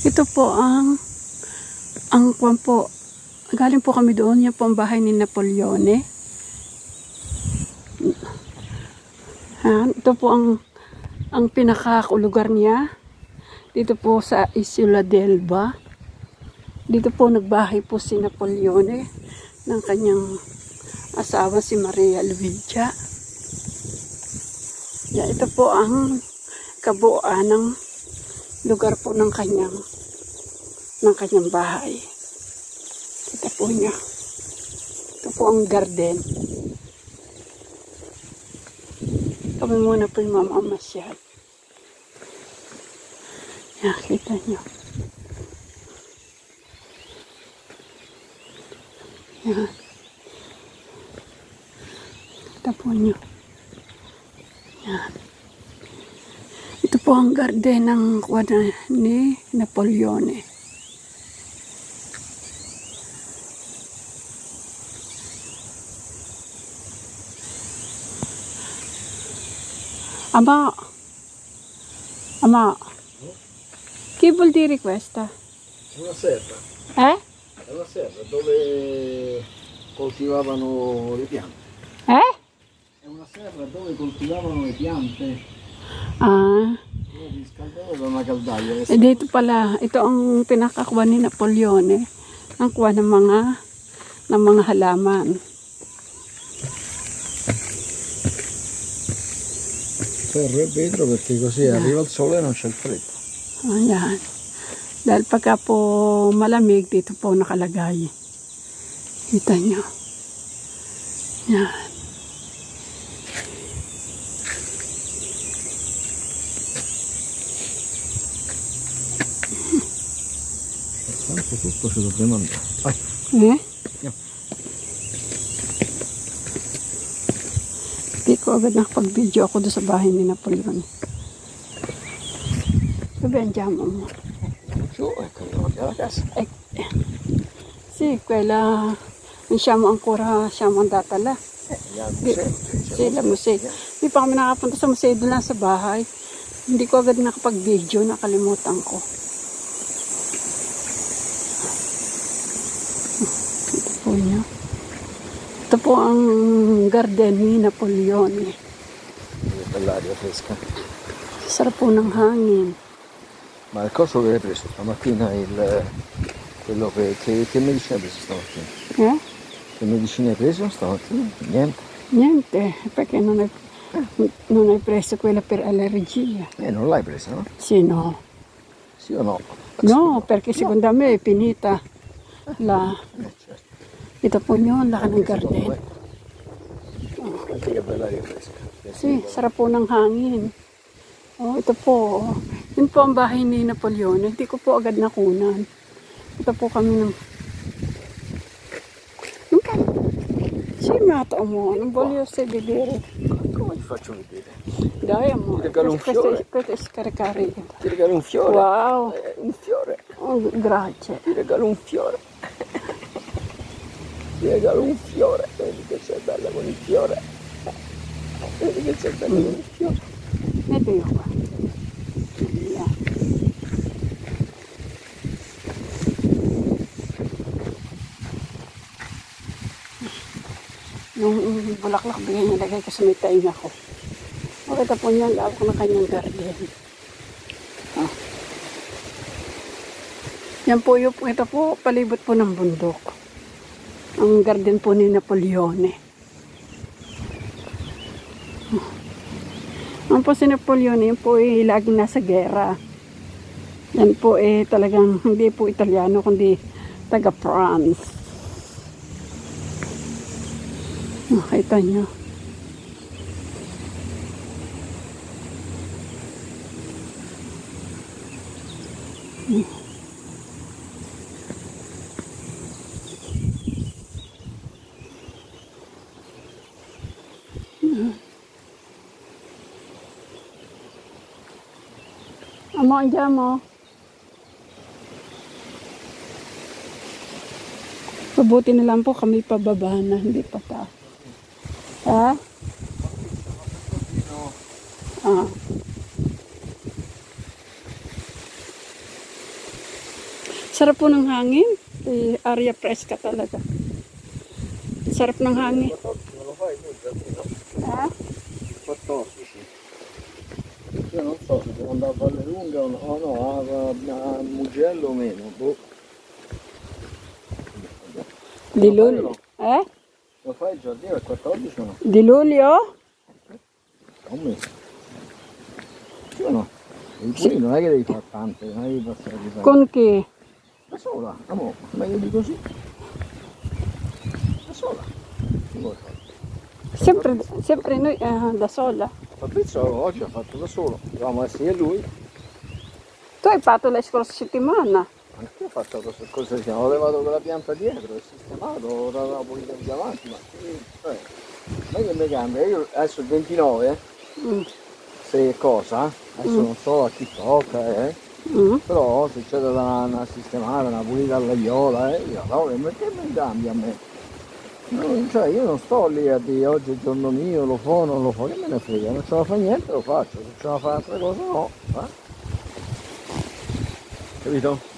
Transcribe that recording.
Ito po ang kwan po. Galing po kami doon. Yan po ang bahay ni Napoleone. Ito po ang pinakakulugar niya. Dito po sa Isla d'Elba. Dito po nagbahay po si Napoleone ng kanyang asawa si Maria Luigia. Yeah, ito po ang kabuuan ng lugar po ng kanyang bahay. Ito po niya. Ito po ang garden. Kami muna po yung mamamasyal. Yan, kita nyo. Yan. Kita po nyo. Yan. Ito po ang garden ng kwana ni Napoleone. Ama, che vuol dire questa? È una serra. È una serra dove coltivavano le piante. È una serra dove coltivavano le piante. Dove riscaldavano una caldaia. Dito pala, ito ang pinakakuha ni Napoleone. Ang kuha ng mga halaman. Ferro e vetro perché così arriva il sole e non c'è il freddo. Ayan. Dahil pagka po malamig, dito po nakalagay. Kita nyo. Yan. Tanto tutto ci dobbiamo andare. Hindi ko agad nakapag-video ako doon sa bahay ni Napoleon. Dove andiamo? Giù, ecco, andiamo alla casa. Sì, quella non siamo andata là. Sì, la museo. Hindi pa kami nakapunta sa museo doon lang sa bahay. Hindi ko agad nakapag-video, nakalimutan ko. Ito po niya. Ito po ang garden ni Napoleone. Bell'aria fresca. Sarap po ng hangin. Ma il coso che hai preso stamattina, quello che medicina hai preso stamattina? Che medicina hai preso stamattina? Niente. Niente, perché non hai preso quella per allergia. Non l'hai presa, no? Sì, no. Sì o no? No, perché secondo me è finita la... Certo. Ito po nyo, ang laki ng garden. Anche che bell'aria fresca. Sì, sarap po ng hangin. Ito po. Yun po ang bahay ni Napoleone. Hindi ko po agad nakunan. Ito po kami ng... Sì, mata mo. Non voglio vedere. Come ti faccio vedere? Dai, amore. Ti regalo un fiore. Questo è scaricare. Ti regalo un fiore. Wow. Un fiore. Oh, grazie. Ti regalo un fiore. Ti regalo un fiore. Vedi che sei bella con il fiore. Vedi che sei bella con il fiore. Metto io qua. Yeah. Yung bulaklak bigay niya, lagay ko sa may tainga ko. Makita po niya, lawak ko na kanyang garden. Yan po yung, ito po, palibot po ng bundok. Ang garden po ni Napoleone. Ang po si Napoleone, yan po ay laging nasa gera. Yan po ay talagang hindi po Italiano, kundi taga France. Nakita nyo. Amo, andiamo. Mabuti na lang po kami pababa na, hindi pa ta. Ha? Sarap po ng hangin. Aria fresca talaga. Sarap ng hangin. 14 non lo fai tu il giardino? 14. Io non so se devo andare a Valle Lunga o no, a Mugello o meno. Boh. Di luglio. Lo fai il giardino il 14 o no? Di luglio? Un mese. Sì o no? Il pulino non è che devi fare tante, non è che devi passare di fare. Con chi? Da sola, amore, meglio di così. Da sola. Che vuoi fare? Sempre noi da sola. Fabrizio oggi ha fatto da solo, dovevamo essere io e lui. Tu hai fatto la scorsa settimana. Anche io ho fatto questa cosa, ho levato quella pianta dietro, ho sistemato, ho dato la pulita più avanti, ma non è che mi cambia, io adesso il 29, se cosa, adesso non so a chi tocca, però se c'è da una sistemata, una pulita all'aiola, io allora che mi cambia a me? No, cioè io non sto lì a dire oggi è il giorno mio, lo fa o non lo fa, che me ne frega, non ce la fa niente lo faccio, se ce la fa altre cose no, capito?